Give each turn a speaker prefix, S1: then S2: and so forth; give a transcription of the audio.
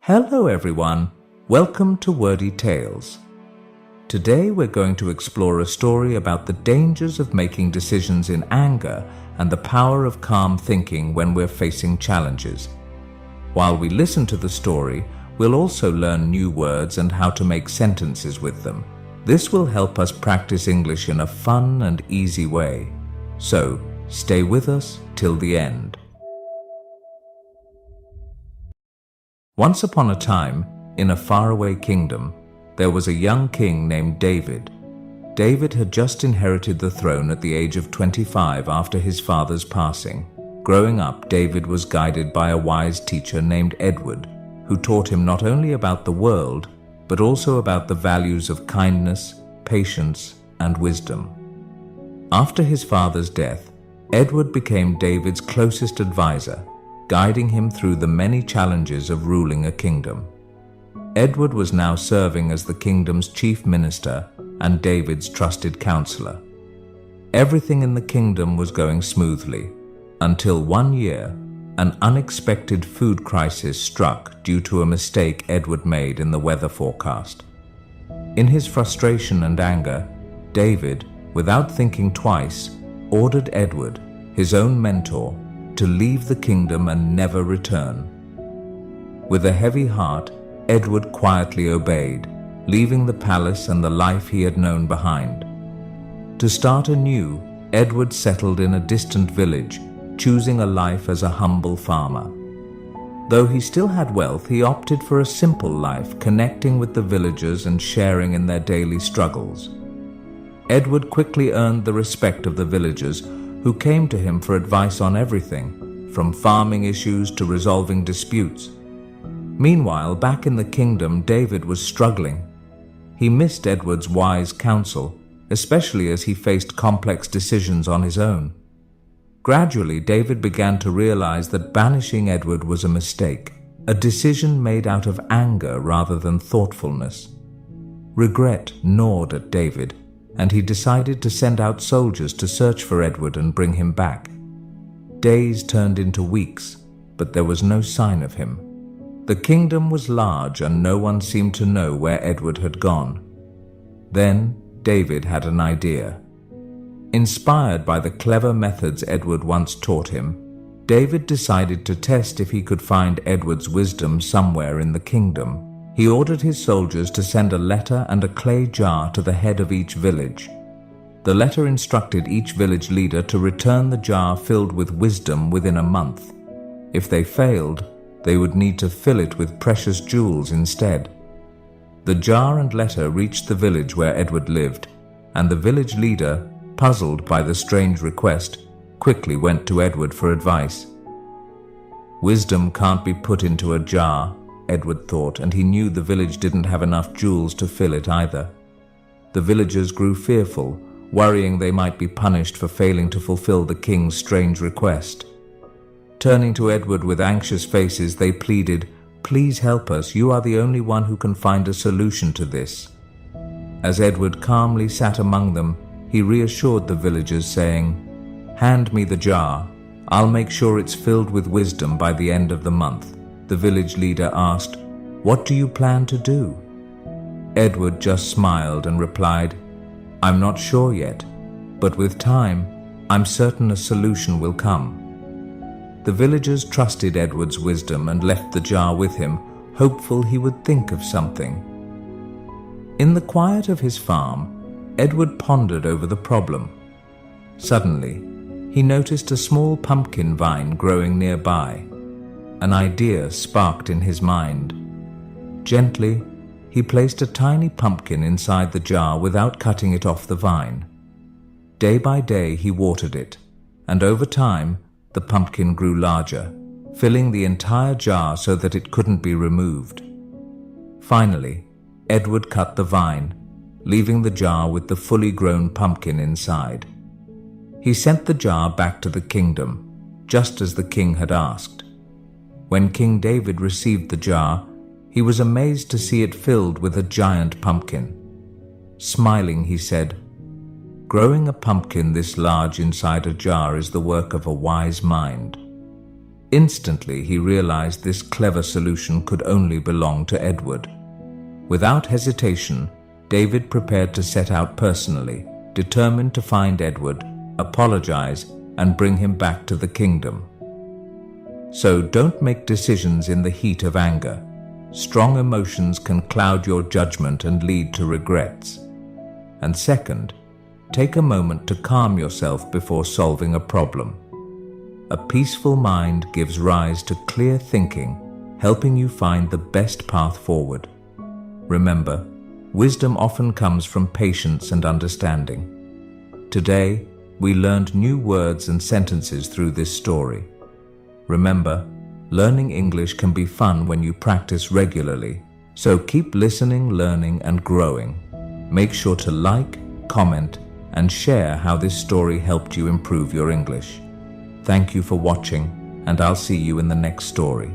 S1: Hello everyone, welcome to Wordy Tales. Today we're going to explore a story about the dangers of making decisions in anger and the power of calm thinking when we're facing challenges. While we listen to the story, we'll also learn new words and how to make sentences with them. This will help us practice English in a fun and easy way. So, stay with us till the end. Once upon a time, in a faraway kingdom, there was a young king named David. David had just inherited the throne at the age of 25 after his father's passing. Growing up, David was guided by a wise teacher named Edward, who taught him not only about the world, but also about the values of kindness, patience, and wisdom. After his father's death, Edward became David's closest advisor, guiding him through the many challenges of ruling a kingdom. Edward was now serving as the kingdom's chief minister and David's trusted counselor. Everything in the kingdom was going smoothly, until one year, an unexpected food crisis struck due to a mistake Edward made in the weather forecast. In his frustration and anger, David, without thinking twice, ordered Edward, his own mentor, to leave the kingdom and never return. With a heavy heart, Edward quietly obeyed, leaving the palace and the life he had known behind. To start anew, Edward settled in a distant village, choosing a life as a humble farmer. Though he still had wealth, he opted for a simple life, connecting with the villagers and sharing in their daily struggles. Edward quickly earned the respect of the villagers, who came to him for advice on everything, from farming issues to resolving disputes. Meanwhile, back in the kingdom, David was struggling. He missed Edward's wise counsel, especially as he faced complex decisions on his own. Gradually, David began to realize that banishing Edward was a mistake, a decision made out of anger rather than thoughtfulness. Regret gnawed at David, and he decided to send out soldiers to search for Edward and bring him back. Days turned into weeks, but there was no sign of him. The kingdom was large and no one seemed to know where Edward had gone. Then David had an idea. Inspired by the clever methods Edward once taught him, David decided to test if he could find Edward's wisdom somewhere in the kingdom. He ordered his soldiers to send a letter and a clay jar to the head of each village. The letter instructed each village leader to return the jar filled with wisdom within a month. If they failed, they would need to fill it with precious jewels instead. The jar and letter reached the village where Edward lived, and the village leader, puzzled by the strange request, quickly went to Edward for advice. Wisdom can't be put into a jar, Edward thought, and he knew the village didn't have enough jewels to fill it either. The villagers grew fearful, worrying they might be punished for failing to fulfill the king's strange request. Turning to Edward with anxious faces, they pleaded, "Please help us, you are the only one who can find a solution to this." As Edward calmly sat among them, he reassured the villagers, saying, "Hand me the jar. I'll make sure it's filled with wisdom by the end of the month." The village leader asked, "What do you plan to do?" Edward just smiled and replied, "I'm not sure yet, but with time, I'm certain a solution will come." The villagers trusted Edward's wisdom and left the jar with him, hopeful he would think of something. In the quiet of his farm, Edward pondered over the problem. Suddenly, he noticed a small pumpkin vine growing nearby. An idea sparked in his mind. Gently, he placed a tiny pumpkin inside the jar without cutting it off the vine. Day by day, he watered it, and over time, the pumpkin grew larger, filling the entire jar so that it couldn't be removed. Finally, Edward cut the vine, leaving the jar with the fully grown pumpkin inside. He sent the jar back to the kingdom, just as the king had asked. When King David received the jar, he was amazed to see it filled with a giant pumpkin. Smiling, he said, "Growing a pumpkin this large inside a jar is the work of a wise mind." Instantly, he realized this clever solution could only belong to Edward. Without hesitation, David prepared to set out personally, determined to find Edward, apologize, and bring him back to the kingdom. So don't make decisions in the heat of anger. Strong emotions can cloud your judgment and lead to regrets. And second, take a moment to calm yourself before solving a problem. A peaceful mind gives rise to clear thinking, helping you find the best path forward. Remember, wisdom often comes from patience and understanding. Today, we learned new words and sentences through this story. Remember, learning English can be fun when you practice regularly, so keep listening, learning, and growing. Make sure to like, comment, and share how this story helped you improve your English. Thank you for watching, and I'll see you in the next story.